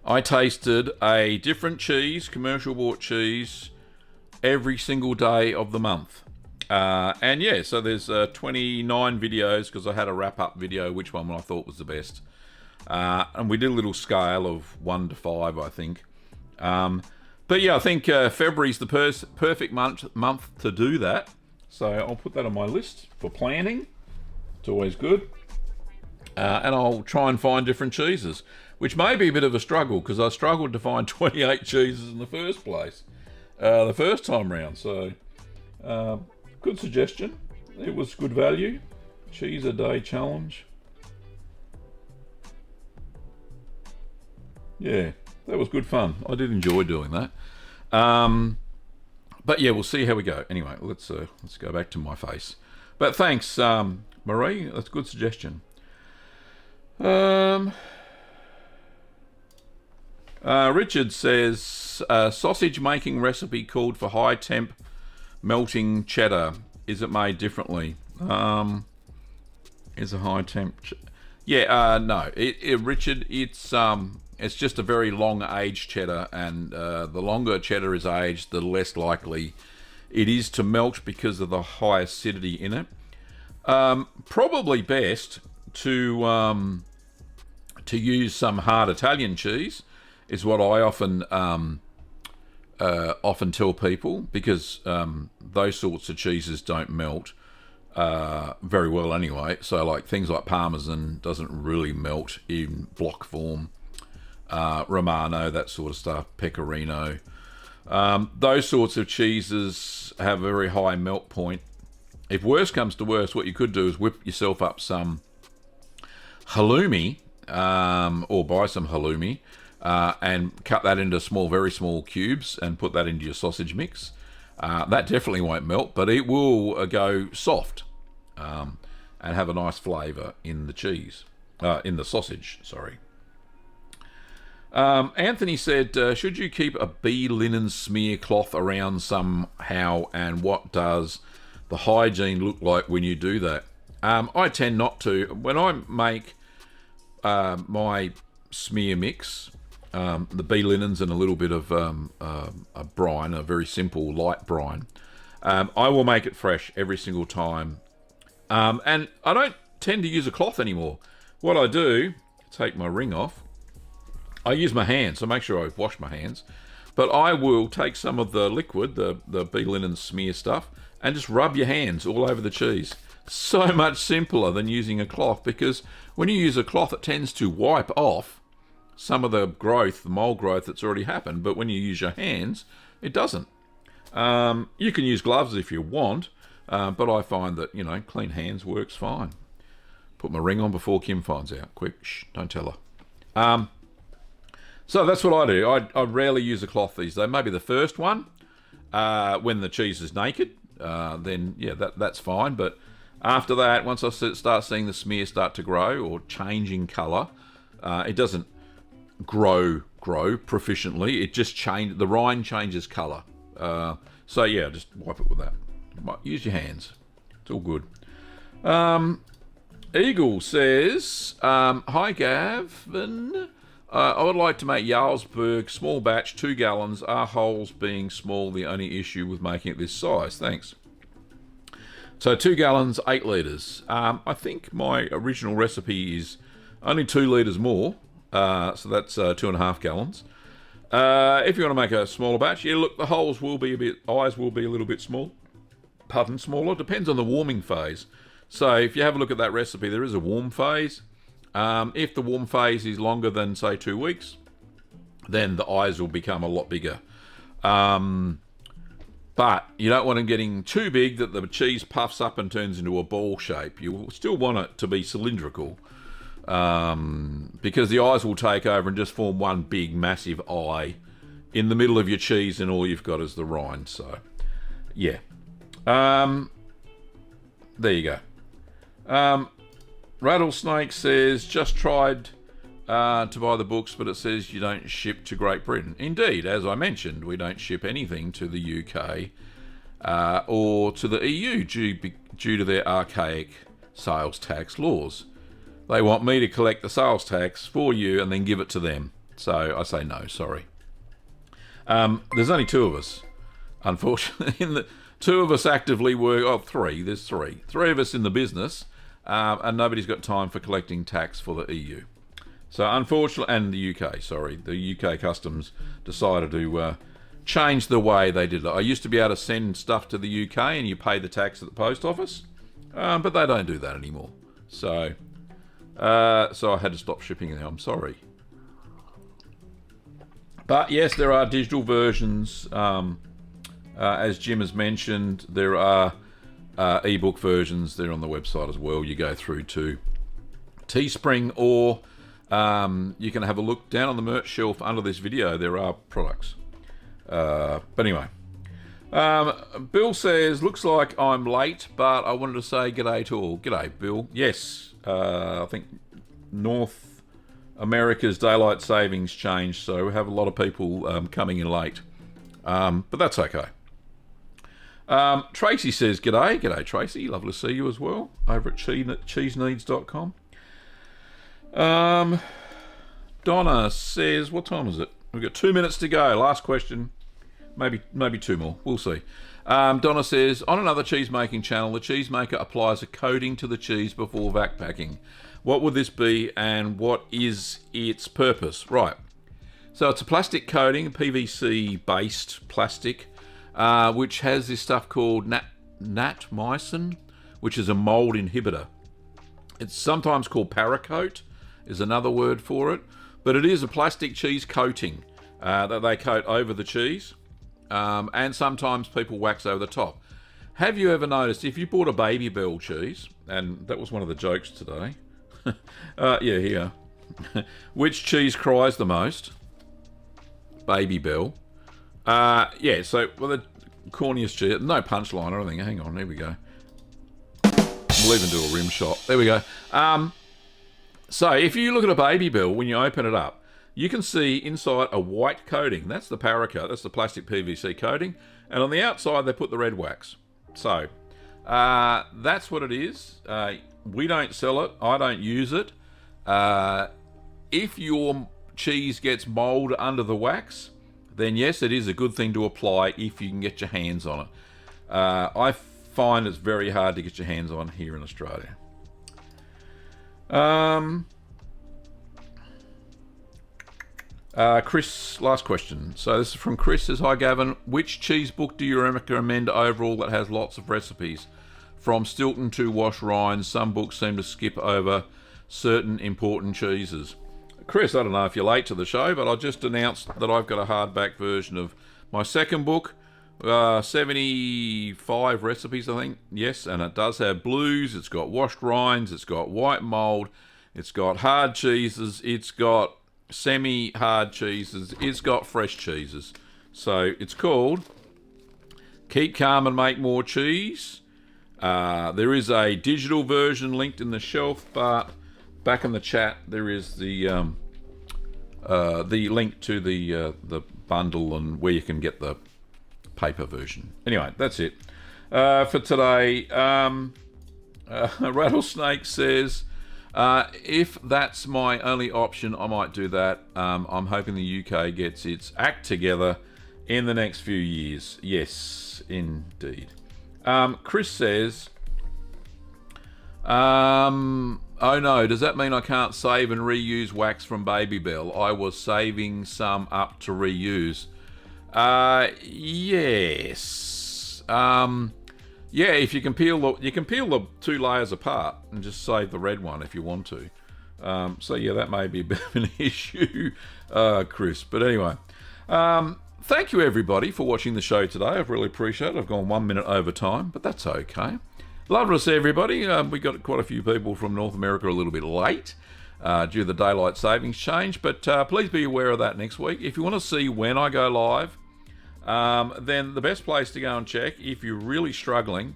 I tasted a different cheese, commercial bought cheese, every single day of the month. And yeah, so there's 29 videos because I had a wrap-up video, which one I thought was the best. And we did a little scale of 1 to 5, I think. But yeah, I think February's the perfect month to do that. So I'll put that on my list for planning. It's always good. And I'll try and find different cheeses, which may be a bit of a struggle because I struggled to find 28 cheeses in the first place, the first time round. So, good suggestion. It was good value. Cheese a Day Challenge. Yeah, that was good fun. I did enjoy doing that. But yeah, we'll see how we go. Anyway, let's go back to my face. But thanks, Marie. That's a good suggestion. Richard says, sausage making recipe called for high temp melting cheddar. Is it made differently? Is a high temp? No. Richard, it's just a very long aged cheddar, and the longer cheddar is aged, the less likely it is to melt because of the high acidity in it. Probably best to use some hard Italian cheese is what I often tell people, because those sorts of cheeses don't melt very well anyway. So like things like Parmesan doesn't really melt in block form. Romano, that sort of stuff, Pecorino. Those sorts of cheeses have a very high melt point. If worse comes to worse, what you could do is whip yourself up some halloumi, or buy some halloumi, and cut that into very small cubes and put that into your sausage mix. That definitely won't melt, but it will go soft and have a nice flavour in the cheese, in the sausage, sorry. Anthony said, should you keep a bee linen smear cloth around somehow, and what does the hygiene look like when you do that? I tend not to. When I make my smear mix, the bee linens and a little bit of a brine, a very simple light brine, I will make it fresh every single time. And I don't tend to use a cloth anymore. What I do, take my ring off, I use my hands, so make sure I wash my hands. But I will take some of the liquid, the bee linen smear stuff, and just rub your hands all over the cheese. So much simpler than using a cloth, because when you use a cloth, it tends to wipe off some of the growth, the mold growth that's already happened. But when you use your hands, it doesn't. You can use gloves if you want, but I find that, clean hands works fine. Put my ring on before Kim finds out. Quick, shh, don't tell her. So that's what I do. I rarely use a cloth these days. Maybe the first one, when the cheese is naked, then yeah, that's fine. But after that, once I start seeing the smear start to grow or changing colour, it doesn't grow proficiently. It just the rind changes colour. So yeah, just wipe it with that. Use your hands. It's all good. Eagle says, hi Gavin. I would like to make Jarlsberg small batch, 2 gallons. Are holes being small the only issue with making it this size? Thanks. So 2 gallons, 8 litres. I think my original recipe is only 2 litres more. So that's 2.5 gallons. If you want to make a smaller batch, yeah, look, the holes will be eyes will be a little bit small. Pardon, smaller. Depends on the warming phase. So if you have a look at that recipe, there is a warm phase. If the warm phase is longer than, say, 2 weeks, then the eyes will become a lot bigger. But you don't want them getting too big that the cheese puffs up and turns into a ball shape. You still want it to be cylindrical, because the eyes will take over and just form one big, massive eye in the middle of your cheese, and all you've got is the rind. So, yeah. There you go. Rattlesnake says, just tried to buy the books, but it says you don't ship to Great Britain. Indeed, as I mentioned, we don't ship anything to the UK or to the EU due to their archaic sales tax laws. They want me to collect the sales tax for you and then give it to them. So I say no, sorry. There's only 2 of us, unfortunately. 2 of us actively work. Oh, 3. There's 3. 3 of us in the business. And nobody's got time for collecting tax for the EU. So unfortunately, and the UK, sorry, the UK customs decided to change the way they did it. I used to be able to send stuff to the UK and you pay the tax at the post office, but they don't do that anymore. So I had to stop shipping now. I'm sorry. But yes, there are digital versions. As Jim has mentioned, there are ebook versions. They're on the website as well. You go through to Teespring, or you can have a look down on the merch shelf under this video. There are products. But anyway, Bill says, looks like I'm late, but I wanted to say g'day to all. G'day, Bill. Yes, I think North America's daylight savings changed, so we have a lot of people coming in late. But that's okay. Tracy says, g'day. G'day, Tracy. Lovely to see you as well over at cheeseneeds.com. Donna says, what time is it? We've got 2 minutes to go. Last question. Maybe 2 more. We'll see. Donna says, on another cheese making channel, the cheesemaker applies a coating to the cheese before vac packing. What would this be and what is its purpose? Right. So it's a plastic coating, PVC based plastic, which has this stuff called natmycin, which is a mold inhibitor. It's sometimes called Paracoat, is another word for it, but it is a plastic cheese coating that they coat over the cheese, and sometimes people wax over the top. Have you ever noticed, if you bought a Baby Bell cheese, and that was one of the jokes today, yeah, here, which cheese cries the most? Baby Bell. Yeah, so, well, the corniest cheese, no punchline or anything. Hang on, here we go. We'll even do a rim shot. There we go. So, if you look at a Baby Bell, when you open it up, you can see inside a white coating. That's the Paracoat. That's the plastic PVC coating. And on the outside, they put the red wax. So, that's what it is. We don't sell it. I don't use it. If your cheese gets mold under the wax, then yes, it is a good thing to apply if you can get your hands on it. I find it's very hard to get your hands on here in Australia. Chris, last question. So this is from Chris, says, hi Gavin, which cheese book do you recommend overall that has lots of recipes? From Stilton to wash rinds, some books seem to skip over certain important cheeses. Chris, I don't know if you're late to the show, but I just announced that I've got a hardback version of my second book, 75 recipes, I think. Yes, and it does have blues. It's got washed rinds. It's got white mold. It's got hard cheeses. It's got semi-hard cheeses. It's got fresh cheeses. So it's called Keep Calm and Make More Cheese. There is a digital version linked in the shelf, but back in the chat there is the link to the bundle and where you can get the paper version. Anyway, that's it for today. Rattlesnake says, if that's my only option, I might do that. I'm hoping the UK gets its act together in the next few years. Yes, indeed. Chris says, oh no, does that mean I can't save and reuse wax from Baby Bell? I was saving some up to reuse. Yes. Yeah, if you can peel the 2 layers apart and just save the red one if you want to. So yeah, that may be a bit of an issue, Chris. But anyway, thank you everybody for watching the show today. I've really appreciated it. I've gone 1 minute over time, but that's okay. Lovely to see everybody. We got quite a few people from North America a little bit late due to the daylight savings change, but please be aware of that next week. If you want to see when I go live, then the best place to go and check, if you're really struggling,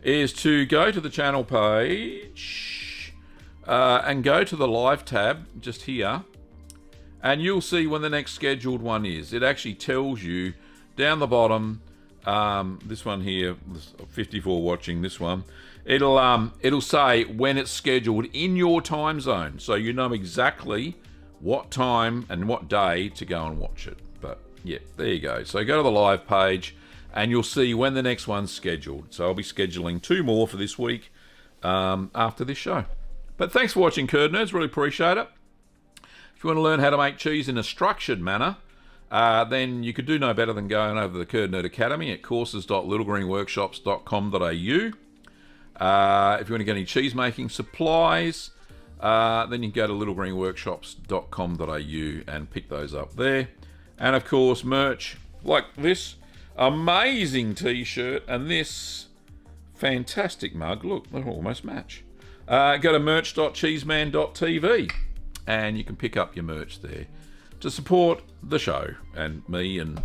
is to go to the channel page and go to the live tab just here, and you'll see when the next scheduled one is. It actually tells you down the bottom. This one here, 54 watching this one. It'll say when it's scheduled in your time zone, so you know exactly what time and what day to go and watch it. But yeah, there you go. So go to the live page and you'll see when the next one's scheduled. So I'll be scheduling 2 more for this week after this show. But thanks for watching, Curd Nerds. Really appreciate it. If you want to learn how to make cheese in a structured manner, then you could do no better than going over to the Curd Nerd Academy at courses.littlegreenworkshops.com.au. If you want to get any cheese making supplies, then you can go to littlegreenworkshops.com.au and pick those up there. And of course, merch like this amazing t-shirt and this fantastic mug. Look, they almost match. Go to merch.cheeseman.tv and you can pick up your merch there to support the show and me and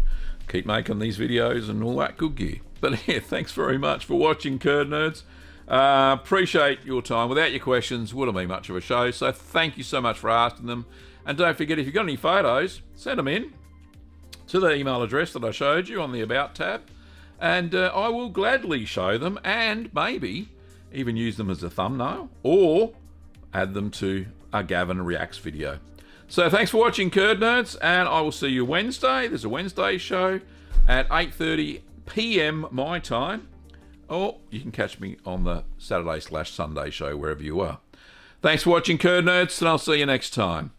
keep making these videos and all that good gear. But yeah, thanks very much for watching, Curd Nerds. Appreciate your time. Without your questions, wouldn't be much of a show. So thank you so much for asking them. And don't forget, if you've got any photos, send them in to the email address that I showed you on the About tab. And I will gladly show them and maybe even use them as a thumbnail or add them to a Gavin Reacts video. So thanks for watching, Curd Nerds, and I will see you Wednesday. There's a Wednesday show at 8:30 p.m. my time, or you can catch me on the Saturday/Sunday show wherever you are. Thanks for watching, Curd Nerds, and I'll see you next time.